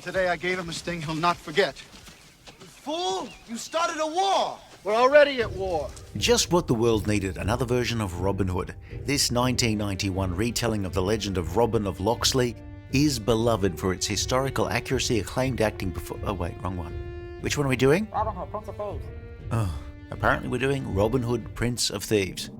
Today I gave him a sting he'll not forget. You fool! You started a war! We're already at war. Just what the world needed, another version of Robin Hood. This 1991 retelling of the legend of Robin of Loxley is beloved for its historical accuracy, acclaimed acting oh wait, wrong one. Which one are we doing? Robin Hood, Prince of Thieves. Oh, apparently we're doing Robin Hood, Prince of Thieves.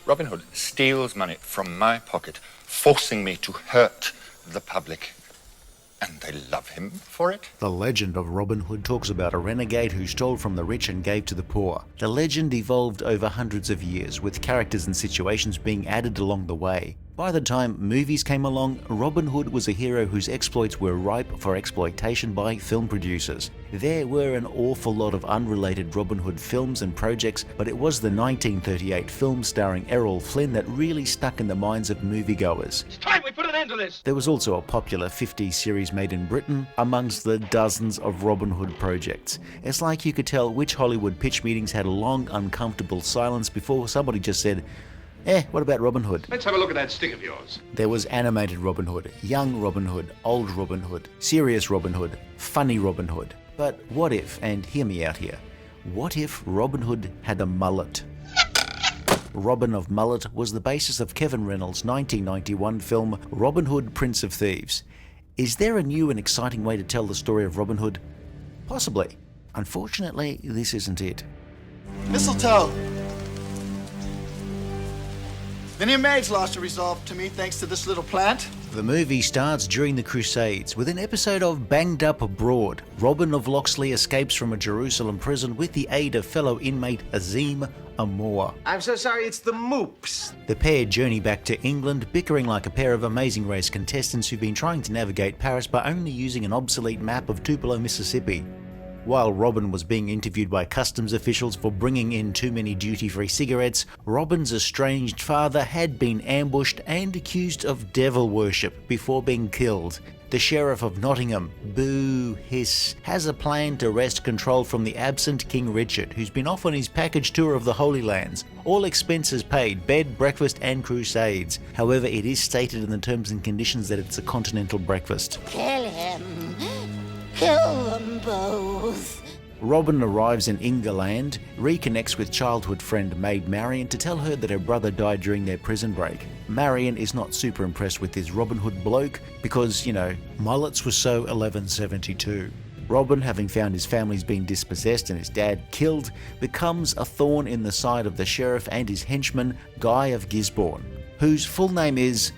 Robin Hood steals money from my pocket, forcing me to hurt the public. And they love him for it? The legend of Robin Hood talks about a renegade who stole from the rich and gave to the poor. The legend evolved over hundreds of years, with characters and situations being added along the way. By the time movies came along, Robin Hood was a hero whose exploits were ripe for exploitation by film producers. There were an awful lot of unrelated Robin Hood films and projects, but it was the 1938 film starring Errol Flynn that really stuck in the minds of moviegoers. It's time we put an end to this! There was also a popular 50s series made in Britain amongst the dozens of Robin Hood projects. It's like you could tell which Hollywood pitch meetings had a long, uncomfortable silence before somebody just said, what about Robin Hood? Let's have a look at that stick of yours. There was animated Robin Hood, young Robin Hood, old Robin Hood, serious Robin Hood, funny Robin Hood. But what if, and hear me out here, what if Robin Hood had a mullet? Robin of Mullet was the basis of Kevin Reynolds' 1991 film Robin Hood, Prince of Thieves. Is there a new and exciting way to tell the story of Robin Hood? Possibly. Unfortunately, this isn't it. Mistletoe! Many a maid's lost her resolve to me thanks to this little plant. The movie starts during the Crusades with an episode of Banged Up Abroad. Robin of Loxley escapes from a Jerusalem prison with the aid of fellow inmate Azim Amour. I'm so sorry, it's the Moops. The pair journey back to England, bickering like a pair of Amazing Race contestants who've been trying to navigate Paris by only using an obsolete map of Tupelo, Mississippi. While Robin was being interviewed by customs officials for bringing in too many duty-free cigarettes, Robin's estranged father had been ambushed and accused of devil worship before being killed. The Sheriff of Nottingham, boo hiss, has a plan to wrest control from the absent King Richard, who's been off on his package tour of the Holy Lands. All expenses paid, bed, breakfast and crusades. However, it is stated in the terms and conditions that it's a continental breakfast. Kill him. Kill them both. Robin arrives in England, reconnects with childhood friend Maid Marian to tell her that her brother died during their prison break. Marian is not super impressed with this Robin Hood bloke because, mullets were so 1172. Robin, having found his family's been dispossessed and his dad killed, becomes a thorn in the side of the sheriff and his henchman, Guy of Gisborne, whose full name is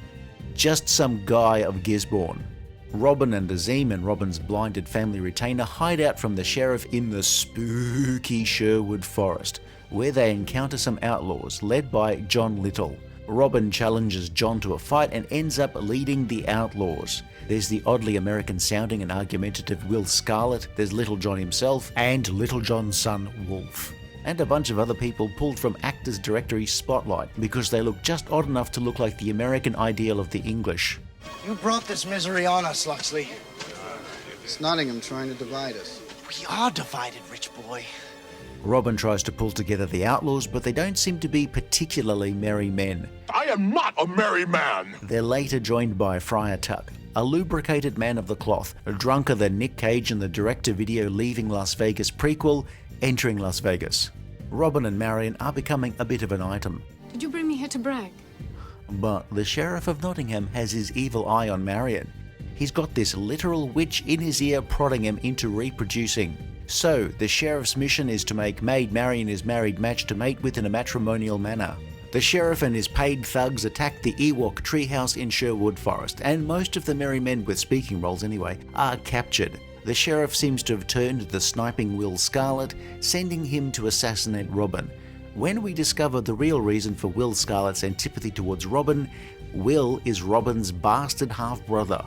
just some guy of Gisborne. Robin and Azim and Robin's blinded family retainer hide out from the sheriff in the spooky Sherwood Forest, where they encounter some outlaws led by John Little. Robin challenges John to a fight and ends up leading the outlaws. There's the oddly American-sounding and argumentative Will Scarlet, there's Little John himself, and Little John's son, Wolf. And a bunch of other people pulled from Actors Directory Spotlight because they look just odd enough to look like the American ideal of the English. You brought this misery on us, Loxley. It's Nottingham trying to divide us. We are divided, rich boy. Robin tries to pull together the outlaws, but they don't seem to be particularly merry men. I am not a merry man! They're later joined by Friar Tuck, a lubricated man of the cloth, drunker than Nick Cage in the direct-to-video Leaving Las Vegas prequel, Entering Las Vegas. Robin and Marian are becoming a bit of an item. Did you bring me here to brag? But the Sheriff of Nottingham has his evil eye on Marian. He's got this literal witch in his ear prodding him into reproducing. So, the Sheriff's mission is to make Maid Marian his married match to mate with in a matrimonial manner. The Sheriff and his paid thugs attack the Ewok treehouse in Sherwood Forest, and most of the merry men with speaking roles anyway, are captured. The Sheriff seems to have turned the sniping Will Scarlet, sending him to assassinate Robin. When we discover the real reason for Will Scarlet's antipathy towards Robin, Will is Robin's bastard half-brother.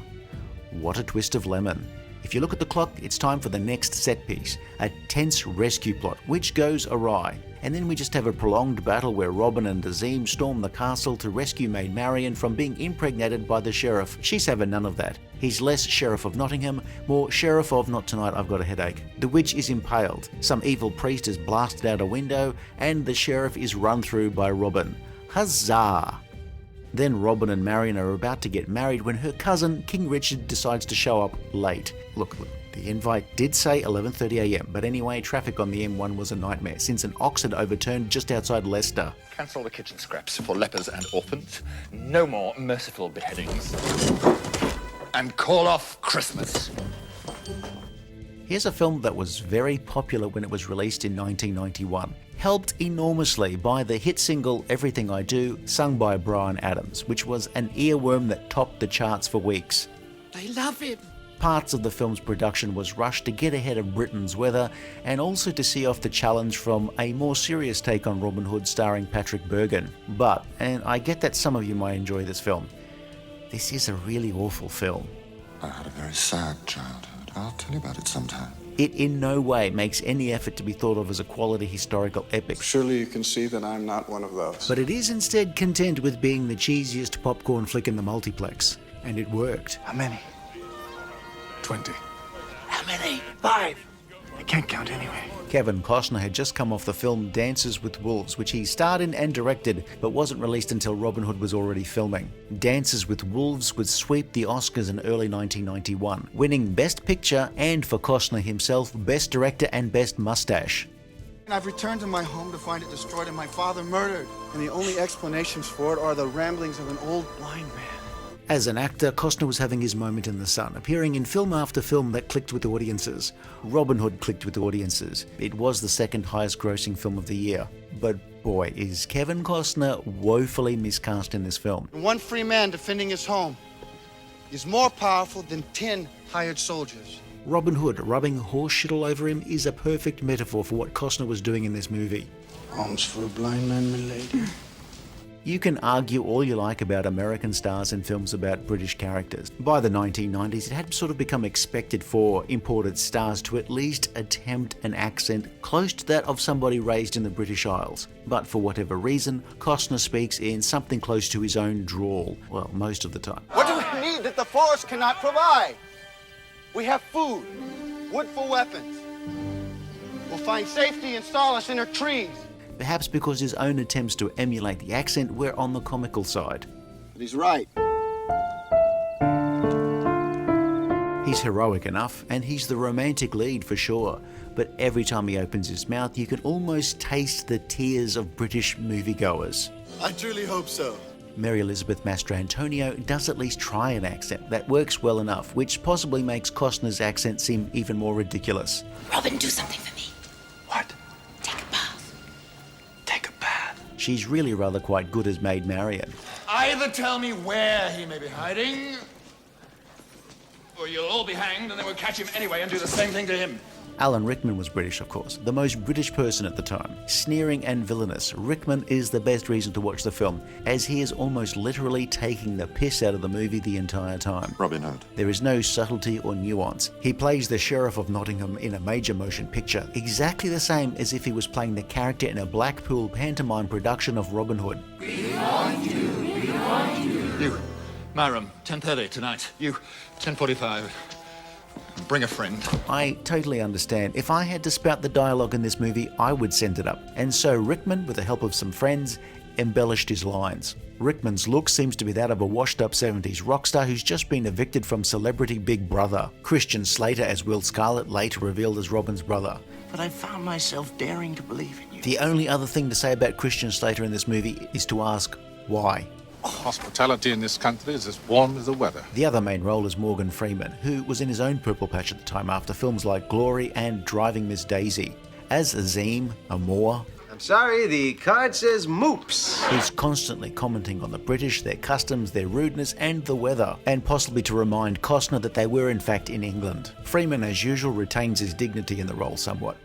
What a twist of lemon. If you look at the clock, it's time for the next set piece, a tense rescue plot, which goes awry. And then we just have a prolonged battle where Robin and Azim storm the castle to rescue Maid Marian from being impregnated by the sheriff. She's having none of that. He's less Sheriff of Nottingham, more Sheriff of Not Tonight, I've Got a Headache. The witch is impaled, some evil priest is blasted out a window, and the sheriff is run through by Robin. Huzzah! Then Robin and Marian are about to get married when her cousin, King Richard, decides to show up late. Look, the invite did say 11:30 a.m, but anyway, traffic on the M1 was a nightmare since an ox had overturned just outside Leicester. Cancel the kitchen scraps for lepers and orphans. No more merciful beheadings. And call off Christmas. Here's a film that was very popular when it was released in 1991. Helped enormously by the hit single Everything I Do, sung by Bryan Adams, which was an earworm that topped the charts for weeks. They love him. Parts of the film's production was rushed to get ahead of Britain's weather and also to see off the challenge from a more serious take on Robin Hood starring Patrick Bergin. But, and I get that some of you might enjoy this film, this is a really awful film. I had a very sad childhood. I'll tell you about it sometime. It in no way makes any effort to be thought of as a quality historical epic. Surely you can see that I'm not one of those. But it is instead content with being the cheesiest popcorn flick in the multiplex. And it worked. How many? 20. How many? 5. I can't count anyway. Kevin Costner had just come off the film Dances with Wolves, which he starred in and directed, but wasn't released until Robin Hood was already filming. Dances with Wolves would sweep the Oscars in early 1991, winning Best Picture and, for Costner himself, Best Director and Best Mustache. I've returned to my home to find it destroyed and my father murdered. And the only explanations for it are the ramblings of an old blind man. As an actor, Costner was having his moment in the sun, appearing in film after film that clicked with audiences. Robin Hood clicked with audiences. It was the second highest grossing film of the year. But boy, is Kevin Costner woefully miscast in this film. One free man defending his home is more powerful than 10 hired soldiers. Robin Hood rubbing horse shit all over him is a perfect metaphor for what Costner was doing in this movie. Alms for a blind man, milady. You can argue all you like about American stars in films about British characters. By the 1990s, it had sort of become expected for imported stars to at least attempt an accent close to that of somebody raised in the British Isles. But for whatever reason, Costner speaks in something close to his own drawl, well, most of the time. What do we need that the forest cannot provide? We have food, wood for weapons. We'll find safety and solace in our trees. Perhaps because his own attempts to emulate the accent were on the comical side. But he's right. He's heroic enough, and he's the romantic lead for sure, but every time he opens his mouth, you can almost taste the tears of British moviegoers. I truly hope so. Mary Elizabeth Mastrantonio does at least try an accent that works well enough, which possibly makes Costner's accent seem even more ridiculous. Robin, do something for me. What? Take a bath. Take a bath. She's really rather quite good as Maid Marian. Either tell me where he may be hiding, or you'll all be hanged and then we'll catch him anyway and do the same thing to him. Alan Rickman was British, of course, the most British person at the time. Sneering and villainous, Rickman is the best reason to watch the film, as he is almost literally taking the piss out of the movie the entire time. Robin Hood. There is no subtlety or nuance. He plays the Sheriff of Nottingham in a major motion picture, exactly the same as if he was playing the character in a Blackpool pantomime production of Robin Hood. You, my room, 10:30 tonight. You, 10:45. Bring a friend. I totally understand. If I had to spout the dialogue in this movie, I would send it up. And so Rickman, with the help of some friends, embellished his lines. Rickman's look seems to be that of a washed-up 70s rock star who's just been evicted from Celebrity Big Brother. Christian Slater as Will Scarlet, later revealed as Robin's brother. But I found myself daring to believe in you. The only other thing to say about Christian Slater in this movie is to ask, why? Hospitality in this country is as warm as the weather. The other main role is Morgan Freeman, who was in his own purple patch at the time after films like Glory and Driving Miss Daisy. As Azim, a Moor, I'm sorry, the card says moops. he's constantly commenting on the British, their customs, their rudeness, and the weather, and possibly to remind Costner that they were in fact in England. Freeman, as usual, retains his dignity in the role somewhat,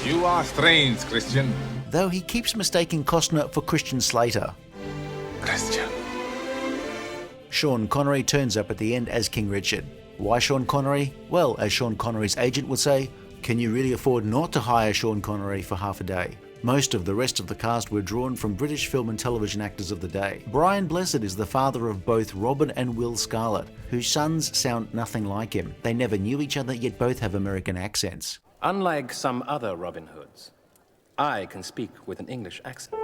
You are strange, Christian. though he keeps mistaking Costner for Christian Slater. Christian. Sean Connery turns up at the end as King Richard. Why Sean Connery? Well, as Sean Connery's agent would say, can you really afford not to hire Sean Connery for half a day? Most of the rest of the cast were drawn from British film and television actors of the day. Brian Blessed is the father of both Robin and Will Scarlett, whose sons sound nothing like him. They never knew each other, yet both have American accents. Unlike some other Robin Hoods, I can speak with an English accent.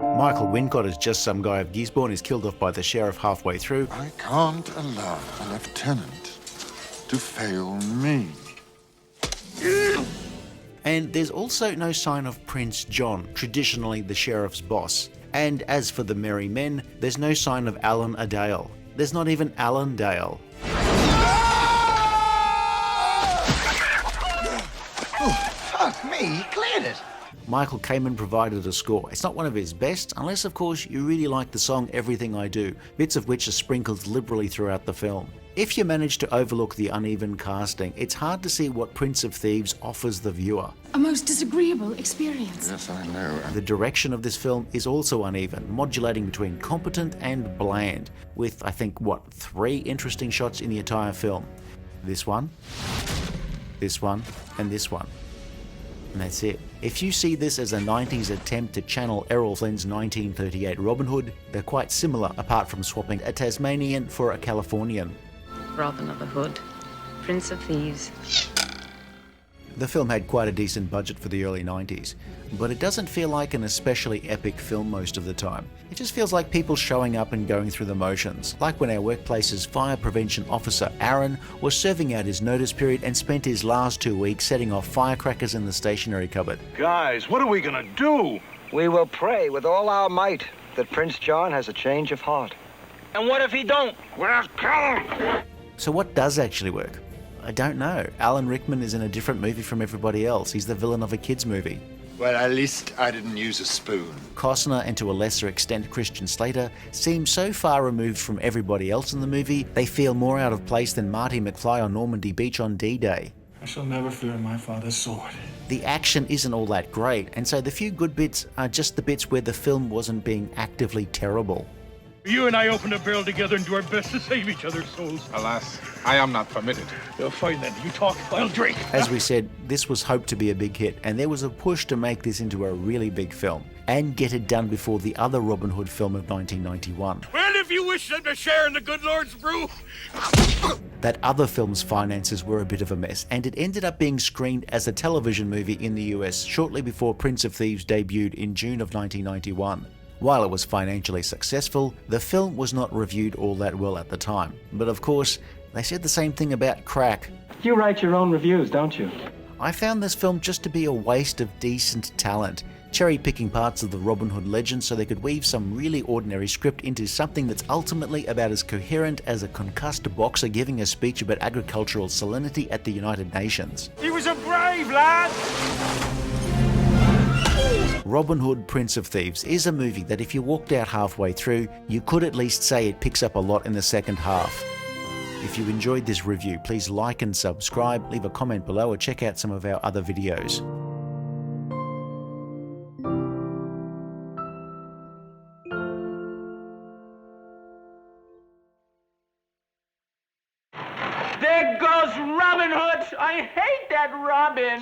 Michael Wincott is just some guy of Gisborne is killed off by the sheriff halfway through. I can't allow a lieutenant to fail me. And there's also no sign of Prince John, traditionally the sheriff's boss. And as for the merry men, there's no sign of Alan Adale. There's not even Alan Dale. Fuck me, he cleared it. Michael Kamen provided a score. It's not one of his best, unless of course you really like the song Everything I Do, bits of which are sprinkled liberally throughout the film. If you manage to overlook the uneven casting, it's hard to see what Prince of Thieves offers the viewer. A most disagreeable experience. Yes, I know. The direction of this film is also uneven, modulating between competent and bland, with, I think, 3 interesting shots in the entire film. This one, and this one. And that's it. If you see this as a 90s attempt to channel Errol Flynn's 1938 Robin Hood, they're quite similar, apart from swapping a Tasmanian for a Californian. Robin of the Hood, Prince of Thieves. The film had quite a decent budget for the early 90s, but it doesn't feel like an especially epic film most of the time. It just feels like people showing up and going through the motions, like when our workplace's fire prevention officer Aaron was serving out his notice period and spent his last 2 weeks setting off firecrackers in the stationery cupboard. Guys, what are we gonna do? We will pray with all our might that Prince John has a change of heart. And what if he don't? We'll kill him! So what does actually work? I don't know. Alan Rickman is in a different movie from everybody else. He's the villain of a kids' movie. Well, at least I didn't use a spoon. Costner, and to a lesser extent Christian Slater, seem so far removed from everybody else in the movie, they feel more out of place than Marty McFly on Normandy Beach on D-Day. I shall never fear my father's sword. The action isn't all that great, and so the few good bits are just the bits where the film wasn't being actively terrible. You and I open a barrel together and do our best to save each other's souls. Alas, I am not permitted. You're fine then. You talk, I'll drink. As we said, this was hoped to be a big hit, and there was a push to make this into a really big film, and get it done before the other Robin Hood film of 1991. Well, if you wish them to share in the good Lord's brew. That other film's finances were a bit of a mess, and it ended up being screened as a television movie in the US shortly before Prince of Thieves debuted in June of 1991. While it was financially successful, the film was not reviewed all that well at the time. But of course, they said the same thing about Crack. You write your own reviews, don't you? I found this film just to be a waste of decent talent, cherry-picking parts of the Robin Hood legend so they could weave some really ordinary script into something that's ultimately about as coherent as a concussed boxer giving a speech about agricultural salinity at the United Nations. He was a brave lad! Robin Hood, Prince of Thieves is a movie that if you walked out halfway through, you could at least say it picks up a lot in the second half. If you enjoyed this review, please like and subscribe, leave a comment below, or check out some of our other videos. There goes Robin Hood! I hate that Robin!